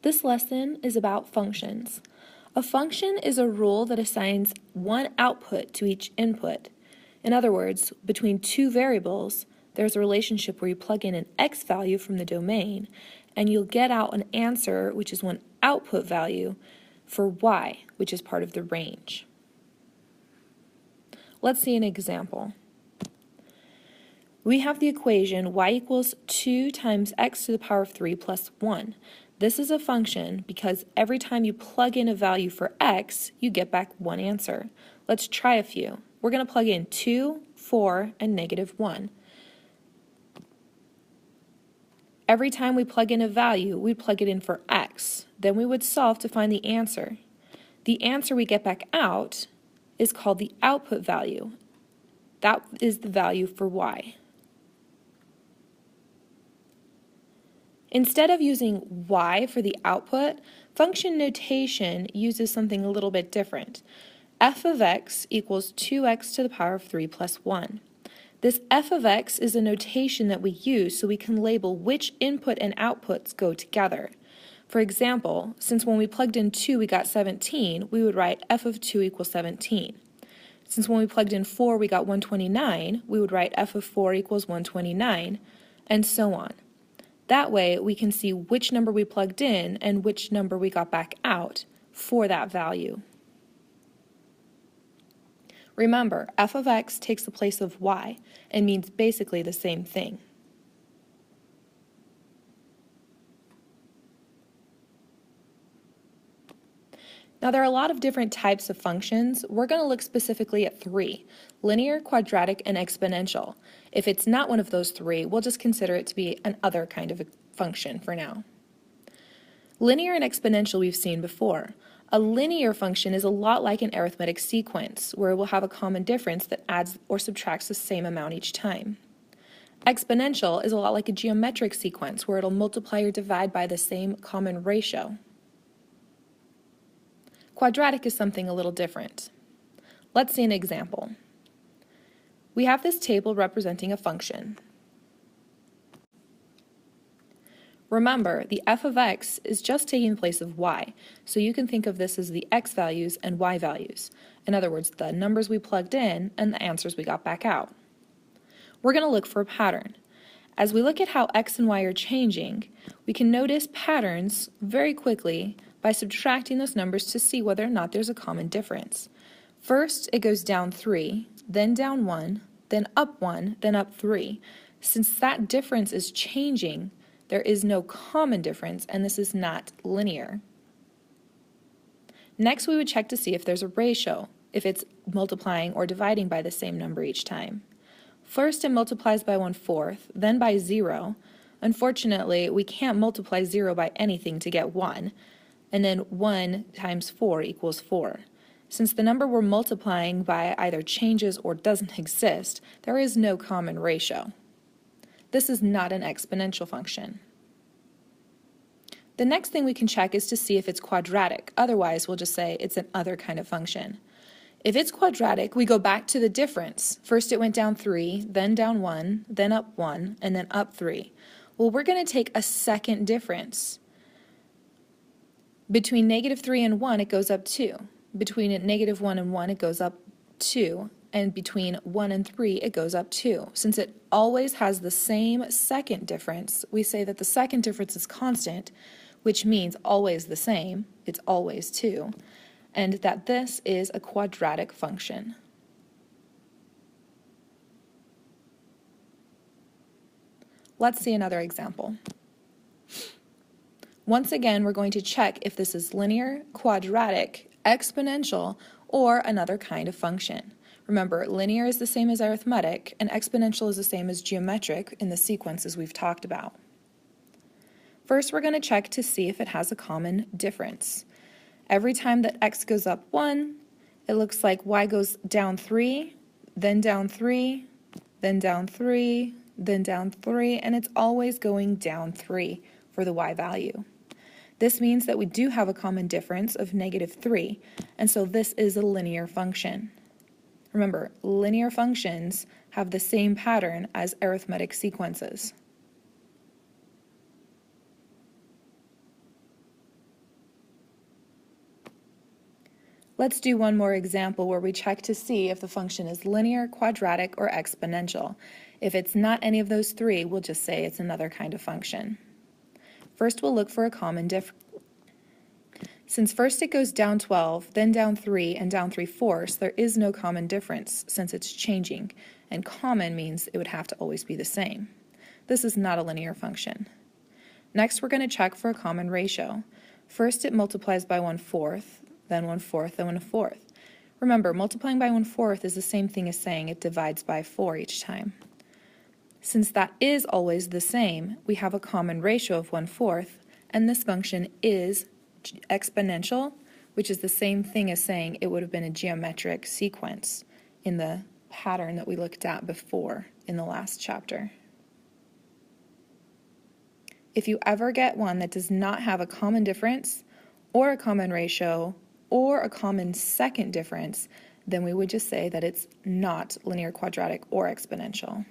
This lesson is about functions. A function is a rule that assigns one output to each input. In other words, between two variables, there's a relationship where you plug in an x value from the domain, and you'll get out an answer, which is one output value, for y, which is part of the range. Let's see an example. We have the equation y equals 2 times x to the power of 3 plus 1. This is a function because every time you plug in a value for x, you get back one answer. Let's try a few. We're going to plug in 2, 4, and negative 1. Every time we plug in a value, we plug it in for x. Then we would solve to find the answer. The answer we get back out is called the output value. That is the value for y. Instead of using y for the output, function notation uses something a little bit different. F of x equals 2x to the power of 3 plus 1. This f of x is a notation that we use so we can label which input and outputs go together. For example, since when we plugged in 2 we got 17, we would write f of 2 equals 17. Since when we plugged in 4 we got 129, we would write f of 4 equals 129, and so on. That way we can see which number we plugged in and which number we got back out for that value. Remember, f of x takes the place of y and means basically the same thing. Now there are a lot of different types of functions. We're going to look specifically at 3, linear, quadratic, and exponential. If it's not one of those 3, we'll just consider it to be another kind of a function for now. Linear and exponential we've seen before. A linear function is a lot like an arithmetic sequence, where we'll have a common difference that adds or subtracts the same amount each time. Exponential is a lot like a geometric sequence, where it'll multiply or divide by the same common ratio. Quadratic is something a little different. Let's see an example. We have this table representing a function. Remember, the f of x is just taking the place of y, so you can think of this as the x values and y values. In other words, the numbers we plugged in and the answers we got back out. We're going to look for a pattern. As we look at how x and y are changing, we can notice patterns very quickly by subtracting those numbers to see whether or not there's a common difference. First, it goes down 3, then down 1, then up 1, then up 3. Since that difference is changing, there is no common difference, and this is not linear. Next, we would check to see if there's a ratio, if it's multiplying or dividing by the same number each time. First, it multiplies by 1/4, then by 0. Unfortunately, we can't multiply 0 by anything to get 1, and then 1 times 4 equals 4. Since the number we're multiplying by either changes or doesn't exist, there is no common ratio. This is not an exponential function. The next thing we can check is to see if it's quadratic. Otherwise, we'll just say it's an other kind of function. If it's quadratic, we go back to the difference. First it went down 3, then down 1, then up 1, and then up 3. Well, we're going to take a second difference. Between -3 and 1, it goes up 2. Between -1 and 1, it goes up 2. And between 1 and 3, it goes up 2. Since it always has the same second difference, we say that the second difference is constant, which means always the same. It's always 2. And that this is a quadratic function. Let's see another example. Once again, we're going to check if this is linear, quadratic, exponential, or another kind of function. Remember, linear is the same as arithmetic, and exponential is the same as geometric in the sequences we've talked about. First, we're going to check to see if it has a common difference. Every time that x goes up 1, it looks like y goes down 3, then down 3, then down 3, then down 3, and it's always going down 3 for the y value. This means that we do have a common difference of -3, and so this is a linear function. Remember, linear functions have the same pattern as arithmetic sequences. Let's do one more example where we check to see if the function is linear, quadratic, or exponential. If it's not any of those three, we'll just say it's another kind of function. First, we'll look for a common difference. Since first it goes down 12, then down 3, and down 3/4, there is no common difference since it's changing, and common means it would have to always be the same. This is not a linear function. Next, we're going to check for a common ratio. First, it multiplies by 1/4, then 1/4, then 1/4. Remember, multiplying by 1/4 is the same thing as saying it divides by 4 each time. Since that is always the same, we have a common ratio of 1/4, and this function is exponential, which is the same thing as saying it would have been a geometric sequence in the pattern that we looked at before in the last chapter. If you ever get one that does not have a common difference or a common ratio or a common second difference, then we would just say that it's not linear, quadratic, or exponential.